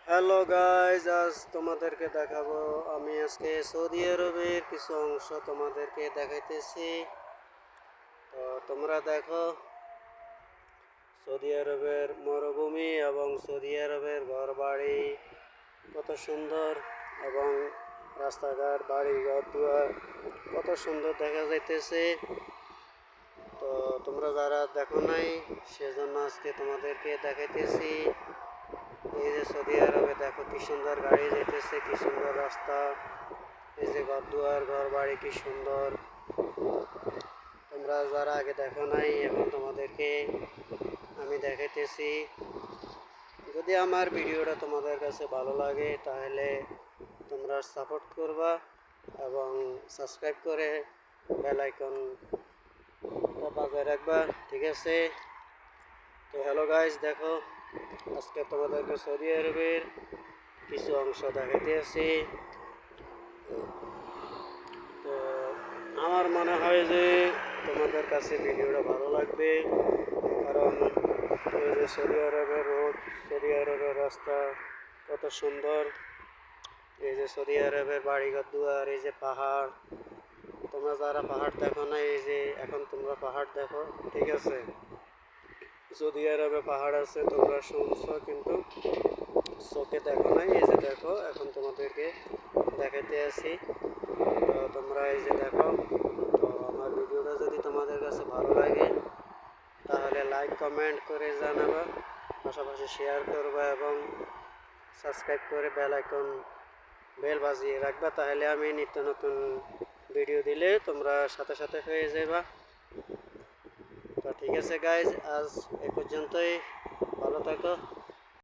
Hello guys, আজ তোমাদেরকে দেখাবো। আমি আজকে সৌদি আরবের কিছু অংশ তোমাদেরকে দেখাইতেছি। তো তোমরা দেখো সৌদি আরবের মরুভূমি এবং সৌদি আরবের ঘরবাড়ি কত সুন্দর, এবং রাস্তাঘাট, বাড়ি ঘর দুয়ার কত সুন্দর দেখা যাইতেছে। তো তোমরা যারা দেখো নাই সেজন্য আজকে তোমাদেরকে দেখাইতেছি। এই যে সৌদি আরবে দেখো কি সুন্দর গাড়ি যেতেছে, কি সুন্দর রাস্তা, এই যে ঘর দুয়ার, ঘর বাড়ি কি সুন্দর। তোমরা যারা আগে দেখো নাই এখন তোমাদেরকে আমি দেখাইতেছি। যদি আমার ভিডিওটা তোমাদের কাছে ভালো লাগে তাহলে তোমরা সাপোর্ট করবা এবং সাবস্ক্রাইব করে বেল আইকনটা বাজায় রাখবা, ঠিক আছে? তো হ্যালো গাইজ, দেখো আজকে তোমাদেরকে সৌদি আরবের কিছু অংশ দেখাইতে আছি। তো আমার মনে হয় যে তোমাদের কাছে ভিডিওটা ভালো লাগবে, কারণ এই যে সৌদি আরবের রোড, সৌদি আরবের রাস্তা কত সুন্দর, এই যে সৌদি আরবের বাড়িঘর দুয়ার, এই যে পাহাড়। তোমরা যারা পাহাড় দেখো না, এই যে এখন তোমরা পাহাড় দেখো, ঠিক আছে? সৌদি আরবে পাহাড় আছে, তোমরা শুনছো কিন্তু চোখে দেখো নাই। এই যে দেখো এখন তোমাদেরকে দেখাইতে আছি। তো তোমরা এই যে দেখো। তো আমার ভিডিওটা যদি তোমাদের কাছে ভালো লাগে তাহলে লাইক কমেন্ট করে জানাবা, পাশাপাশি শেয়ার করবা এবং সাবস্ক্রাইব করে বেল বাজিয়ে রাখবা, তাহলে আমি নিত্য নতুন ভিডিও দিলে তোমরা সাথে সাথে হয়ে যাবা। তো ঠিক আছে গাইজ, আজ এ পর্যন্তই। ভালো থাকো।